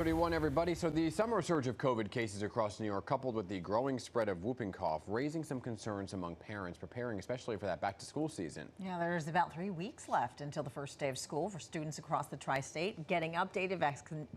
31, everybody. So the summer surge of COVID cases across New York, coupled with the growing spread of whooping cough, raising some concerns among parents preparing especially for that back-to-school season. Yeah, there's about 3 weeks left until the first day of school for students across the tri-state. Getting updated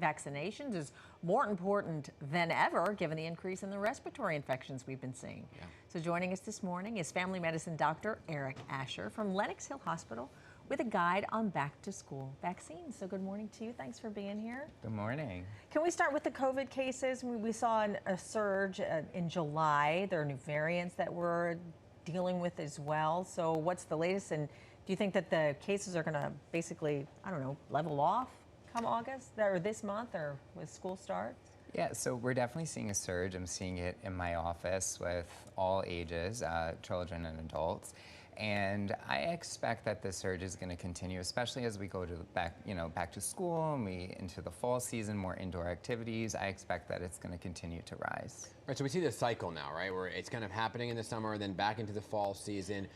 vaccinations is more important than ever, given the increase in the respiratory infections we've been seeing. Yeah. So joining us this morning is family medicine doctor Eric Ascher from Lenox Hill Hospital with a guide on back-to-school vaccines. So good morning to you. Thanks for being here. Good morning. Can we start with the COVID cases? We saw a surge in July. There are new variants that we're dealing with as well. So what's the latest? And do you think that the cases are going to basically, I don't know, level off come August or this month or with school starts? Yeah, so we're definitely seeing a surge. I'm seeing it in my office with all ages, children and adults. And I expect that the surge is going to continue, especially as we go to back to school and we into the fall season, more indoor activities. I expect that it's going to continue to rise. Right, so we see this cycle now, right, where it's kind of happening in the summer, then back into the fall season,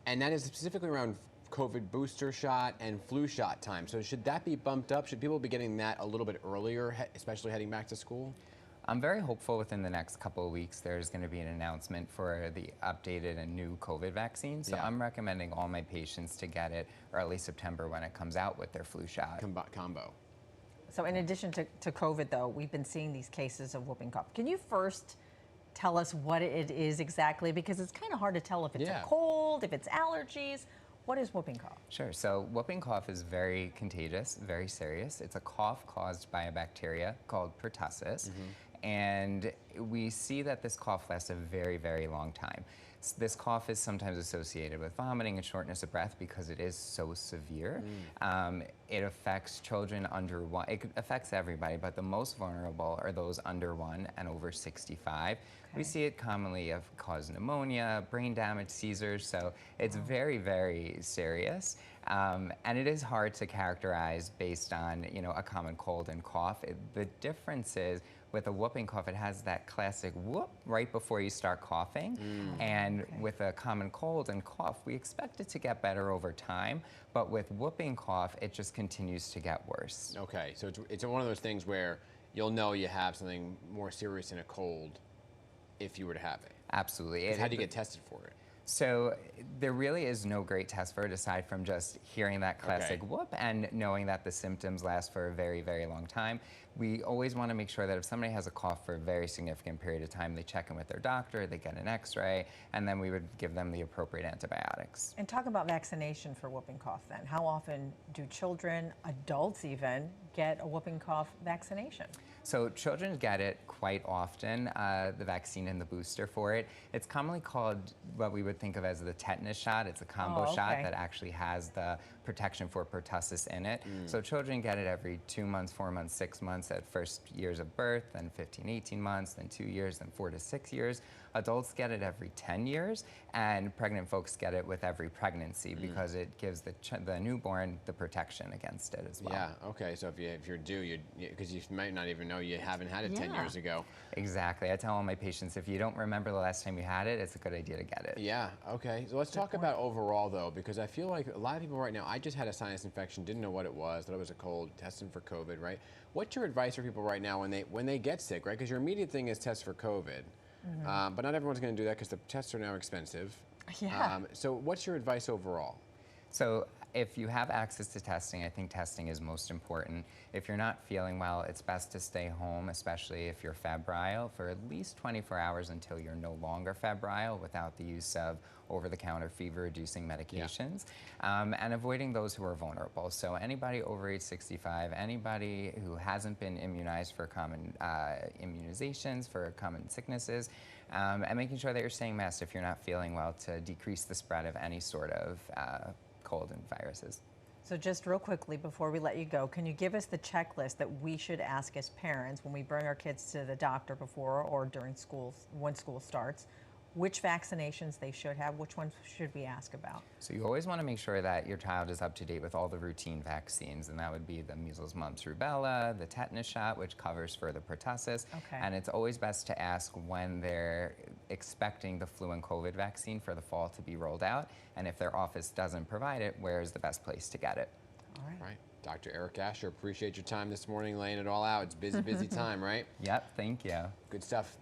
and that is specifically around COVID booster shot and flu shot time. So should that be bumped up? Should people be getting that a little bit earlier, especially heading back to school? I'm very hopeful within the next couple of weeks there's going to be an announcement for the updated and new COVID vaccine. So yeah. I'm recommending all my patients to get it early September when it comes out with their flu shot. Combo. So in addition to COVID, though, we've been seeing these cases of whooping cough. Can you first tell us what it is exactly? Because it's kind of hard to tell if it's a cold, if it's allergies. What is whooping cough? Sure. So whooping cough is very contagious, very serious. It's a cough caused by a bacteria called pertussis. And we see that this cough lasts a very, very long time. This cough is sometimes associated with vomiting and shortness of breath because it is so severe. It affects children under 1. It affects everybody, but the most vulnerable are those under 1 and over 65. We see it commonly cause pneumonia, brain damage, seizures, so it's very, very serious. And it is hard to characterize based on, a common cold and cough. The difference is with a whooping cough, it has that classic whoop right before you start coughing. And with a common cold and cough, we expect it to get better over time. But with whooping cough, it just continues to get worse. Okay, so it's one of those things where you'll know you have something more serious than a cold if you were to have it. Absolutely. How do you get tested for it? So there really is no great test for it aside from just hearing that classic whoop and knowing that the symptoms last for a very, very long time. We always want to make sure that if somebody has a cough for a very significant period of time, they check in with their doctor, they get an x-ray, and then we would give them the appropriate antibiotics. And talk about vaccination for whooping cough then. How often do children, adults even, get a whooping cough vaccination? So children get it quite often, the vaccine and the booster for it. It's commonly called what we would think of as the tetanus shot. It's a combo shot that actually has the protection for pertussis in it. So children get it every 2 months, 4 months, 6 months at first years of birth, then 15, 18 months, then 2 years, then 4 to 6 years. Adults get it every 10 years, and pregnant folks get it with every pregnancy because it gives the newborn the protection against it as well. Yeah, okay, so if you're due, because you might not even know you haven't had it 10 years ago. Exactly. I tell all my patients, if you don't remember the last time you had it, it's a good idea to get it. Yeah, okay. So let's talk about overall, though, because I feel like a lot of people right now, I just had a sinus infection, didn't know what it was, thought it was a cold, testing for COVID, right? What's your advice for people right now when they get sick, right? Because your immediate thing is test for COVID. But not everyone's going to do that because the tests are now expensive. Yeah. So what's your advice overall? So if you have access to testing, I think testing is most important. If you're not feeling well, it's best to stay home, especially if you're febrile, for at least 24 hours until you're no longer febrile without the use of over-the-counter fever-reducing medications, and avoiding those who are vulnerable. So anybody over age 65, anybody who hasn't been immunized for common immunizations, for common sicknesses, and making sure that you're staying masked if you're not feeling well to decrease the spread of any sort of cold and viruses. So just real quickly before we let you go, can you give us the checklist that we should ask as parents when we bring our kids to the doctor before or during when school starts? Which vaccinations they should have, which ones should we ask about? So you always want to make sure that your child is up to date with all the routine vaccines, and that would be the measles, mumps, rubella, the tetanus shot, which covers for the pertussis. And it's always best to ask when they're expecting the flu and COVID vaccine for the fall to be rolled out, and if their office doesn't provide it, where is the best place to get it? All right. Right. Dr. Eric Ascher, appreciate your time this morning, laying it all out. It's busy, busy time, right? Yep, thank you. Good stuff.